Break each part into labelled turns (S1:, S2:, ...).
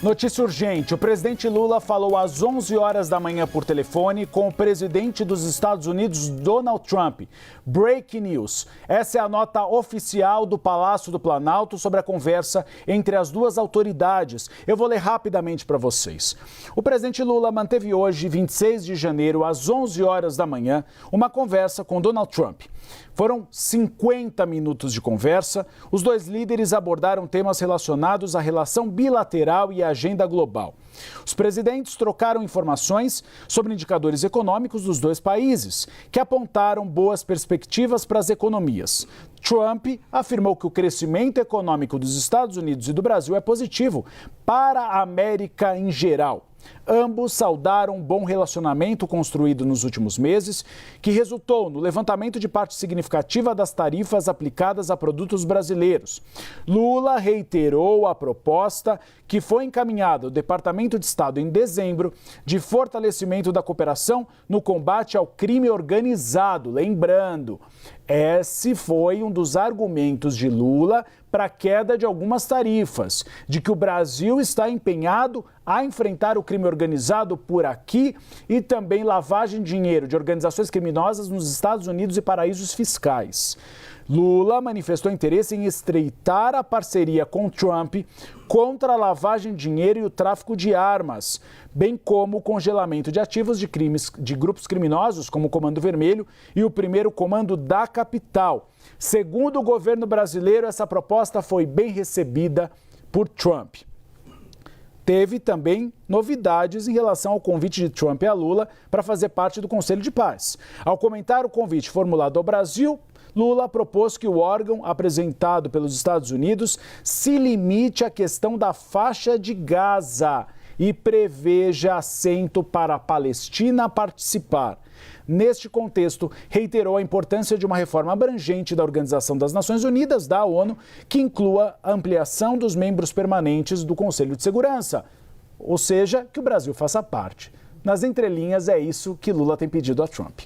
S1: Notícia urgente: o presidente Lula falou às 11 horas da manhã por telefone com o presidente dos Estados Unidos, Donald Trump. Breaking news. Essa é a nota oficial do Palácio do Planalto sobre a conversa entre as duas autoridades. Eu vou ler rapidamente para vocês. O presidente Lula manteve hoje, 26 de janeiro, às 11 horas da manhã, uma conversa com Donald Trump. Foram 50 minutos de conversa. Os dois líderes abordaram temas relacionados à relação bilateral e à agenda global. Os presidentes trocaram informações sobre indicadores econômicos dos dois países, que apontaram boas perspectivas para as economias. Trump afirmou que o crescimento econômico dos Estados Unidos e do Brasil é positivo para a América em geral. Ambos saudaram um bom relacionamento construído nos últimos meses, que resultou no levantamento de parte significativa das tarifas aplicadas a produtos brasileiros. Lula reiterou a proposta que foi encaminhada ao Departamento de Estado em dezembro de fortalecimento da cooperação no combate ao crime organizado. Lembrando, esse foi um dos argumentos de Lula para a queda de algumas tarifas, de que o Brasil está empenhado a enfrentar o crime organizado por aqui e também lavagem de dinheiro de organizações criminosas nos Estados Unidos e paraísos fiscais. Lula manifestou interesse em estreitar a parceria com Trump contra a lavagem de dinheiro e o tráfico de armas, bem como o congelamento de ativos de crimes de grupos criminosos como o Comando Vermelho e o Primeiro Comando da Capital. Segundo o governo brasileiro, essa proposta foi bem recebida por Trump. Teve também novidades em relação ao convite de Trump a Lula para fazer parte do Conselho de Paz. Ao comentar o convite formulado ao Brasil, Lula propôs que o órgão apresentado pelos Estados Unidos se limite à questão da faixa de Gaza e preveja assento para a Palestina participar. Neste contexto, reiterou a importância de uma reforma abrangente da Organização das Nações Unidas, da ONU, que inclua a ampliação dos membros permanentes do Conselho de Segurança, ou seja, que o Brasil faça parte. Nas entrelinhas, é isso que Lula tem pedido a Trump.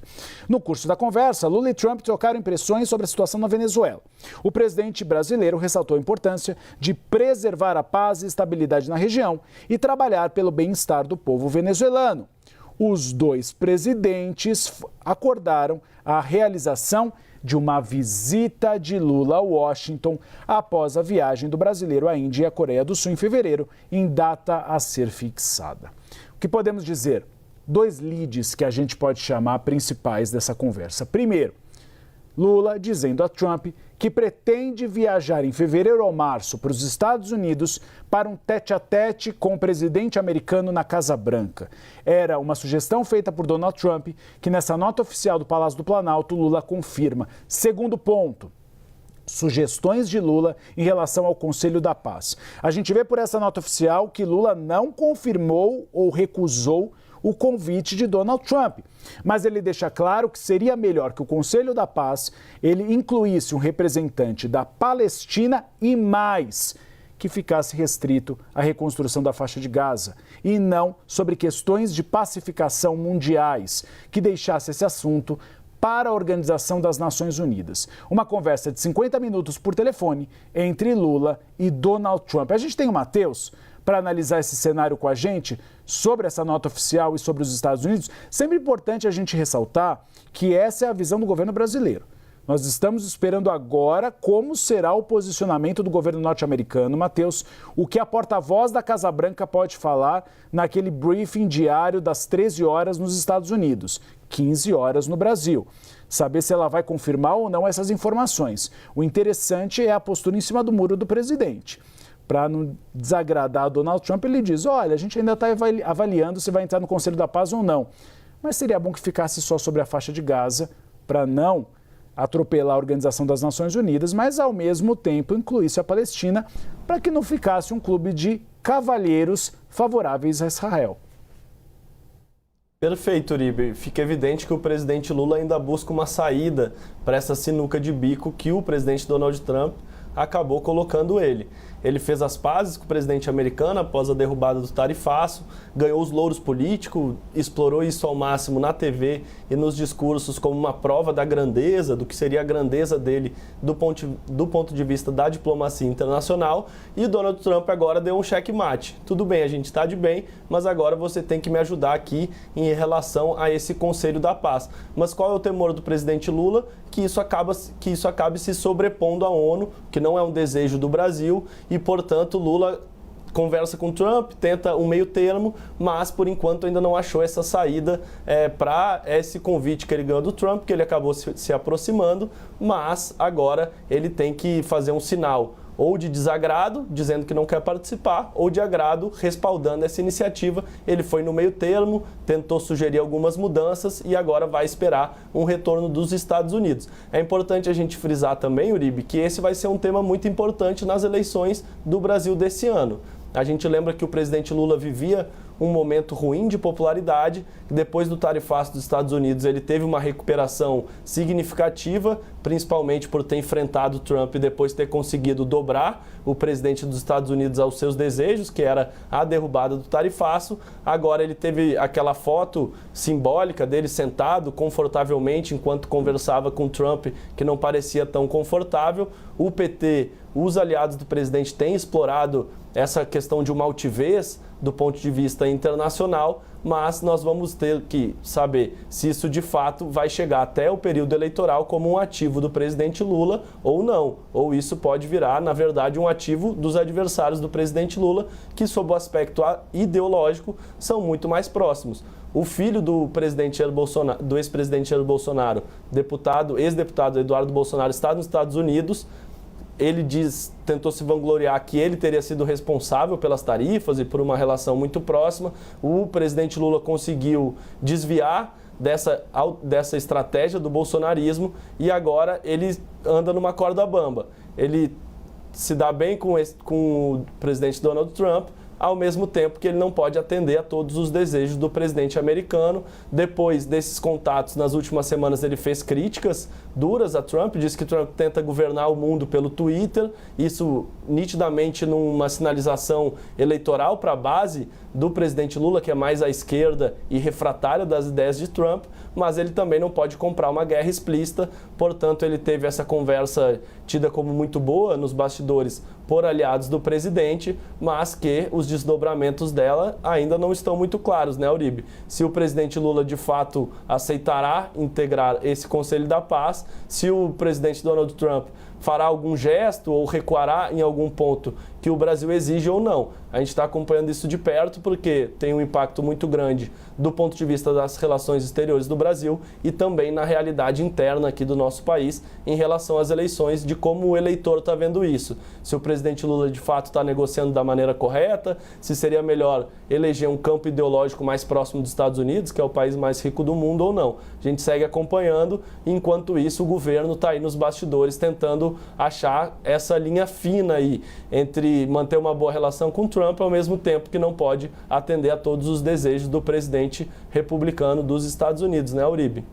S1: No curso da conversa, Lula e Trump trocaram impressões sobre a situação na Venezuela. O presidente brasileiro ressaltou a importância de preservar a paz e estabilidade na região e trabalhar pelo bem-estar do povo venezuelano. Os dois presidentes acordaram a realização de uma visita de Lula a Washington após a viagem do brasileiro à Índia e à Coreia do Sul em fevereiro, em data a ser fixada. O que podemos dizer? Dois leads que a gente pode chamar principais dessa conversa. Primeiro, Lula dizendo a Trump que pretende viajar em fevereiro ou março para os Estados Unidos para um tete-a-tete com o presidente americano na Casa Branca. Era uma sugestão feita por Donald Trump, que nessa nota oficial do Palácio do Planalto, Lula confirma. Segundo ponto, sugestões de Lula em relação ao Conselho da Paz. A gente vê por essa nota oficial que Lula não confirmou ou recusou o convite de Donald Trump, mas ele deixa claro que seria melhor que o Conselho da Paz ele incluísse um representante da Palestina e mais, que ficasse restrito à reconstrução da faixa de Gaza e não sobre questões de pacificação mundiais, que deixasse esse assunto para a Organização das Nações Unidas. Uma conversa de 50 minutos por telefone entre Lula e Donald Trump. A gente tem o Matheus para analisar esse cenário com a gente sobre essa nota oficial e sobre os Estados Unidos. Sempre importante a gente ressaltar que essa é a visão do governo brasileiro. Nós estamos esperando agora como será o posicionamento do governo norte-americano. Matheus, o que a porta-voz da Casa Branca pode falar naquele briefing diário das 13 horas nos Estados Unidos, 15 horas no Brasil. Saber se ela vai confirmar ou não essas informações. O interessante é a postura em cima do muro do presidente. Para não desagradar Donald Trump, ele diz, olha, a gente ainda está avaliando se vai entrar no Conselho da Paz ou não. Mas seria bom que ficasse só sobre a faixa de Gaza, para não atropelar a Organização das Nações Unidas, mas ao mesmo tempo incluísse a Palestina, para que não ficasse um clube de cavalheiros favoráveis a Israel.
S2: Perfeito, Uribe. Fica evidente que o presidente Lula ainda busca uma saída para essa sinuca de bico que o presidente Donald Trump acabou colocando ele. Ele fez as pazes com o presidente americano após a derrubada do tarifaço, ganhou os louros políticos, explorou isso ao máximo na TV e nos discursos como uma prova da grandeza, do que seria a grandeza dele do ponto de vista da diplomacia internacional. E Donald Trump agora deu um checkmate. Tudo bem, a gente está de bem, mas agora você tem que me ajudar aqui em relação a esse Conselho da Paz. Mas qual é o temor do presidente Lula? Que isso acabe se sobrepondo à ONU, que não é um desejo do Brasil, e, portanto, Lula conversa com Trump, tenta um meio termo, mas, por enquanto, ainda não achou essa saída para esse convite que ele ganhou do Trump, que ele acabou se aproximando, mas agora ele tem que fazer um sinal ou de desagrado, dizendo que não quer participar, ou de agrado, respaldando essa iniciativa. Ele foi no meio termo, tentou sugerir algumas mudanças e agora vai esperar um retorno dos Estados Unidos. É importante a gente frisar também, Uribe, que esse vai ser um tema muito importante nas eleições do Brasil desse ano. A gente lembra que o presidente Lula vivia um momento ruim de popularidade. Depois do tarifaço dos Estados Unidos, ele teve uma recuperação significativa, principalmente por ter enfrentado Trump e depois ter conseguido dobrar o presidente dos Estados Unidos aos seus desejos, que era a derrubada do tarifaço. Agora ele teve aquela foto simbólica dele sentado confortavelmente enquanto conversava com Trump, que não parecia tão confortável. O PT, os aliados do presidente, têm explorado essa questão de uma altivez do ponto de vista internacional, mas nós vamos ter que saber se isso de fato vai chegar até o período eleitoral como um ativo do presidente Lula ou não. Ou isso pode virar, na verdade, um ativo dos adversários do presidente Lula, que sob o aspecto ideológico são muito mais próximos. O filho do ex-presidente Jair Bolsonaro, ex-deputado Eduardo Bolsonaro, está nos Estados Unidos. Ele tentou se vangloriar que ele teria sido responsável pelas tarifas e por uma relação muito próxima. O presidente Lula conseguiu desviar dessa estratégia do bolsonarismo e agora ele anda numa corda bamba. Ele se dá bem com o presidente Donald Trump, ao mesmo tempo que ele não pode atender a todos os desejos do presidente americano. Depois desses contatos, nas últimas semanas, ele fez críticas duras a Trump, disse que Trump tenta governar o mundo pelo Twitter, isso nitidamente numa sinalização eleitoral para a base do presidente Lula, que é mais à esquerda e refratária das ideias de Trump, mas ele também não pode comprar uma guerra explícita. Portanto, ele teve essa conversa tida como muito boa nos bastidores por aliados do presidente, mas que os desdobramentos dela ainda não estão muito claros, né, Uribe? Se o presidente Lula de fato aceitará integrar esse Conselho da Paz, se o presidente Donald Trump fará algum gesto ou recuará em algum ponto que o Brasil exige ou não. A gente está acompanhando isso de perto porque tem um impacto muito grande do ponto de vista das relações exteriores do Brasil e também na realidade interna aqui do nosso país em relação às eleições, de como o eleitor está vendo isso. Se o presidente Lula de fato está negociando da maneira correta, se seria melhor eleger um campo ideológico mais próximo dos Estados Unidos, que é o país mais rico do mundo, ou não. A gente segue acompanhando, enquanto isso o governo está aí nos bastidores tentando achar essa linha fina aí entre manter uma boa relação com Trump ao mesmo tempo que não pode atender a todos os desejos do presidente republicano dos Estados Unidos, né, Uribe?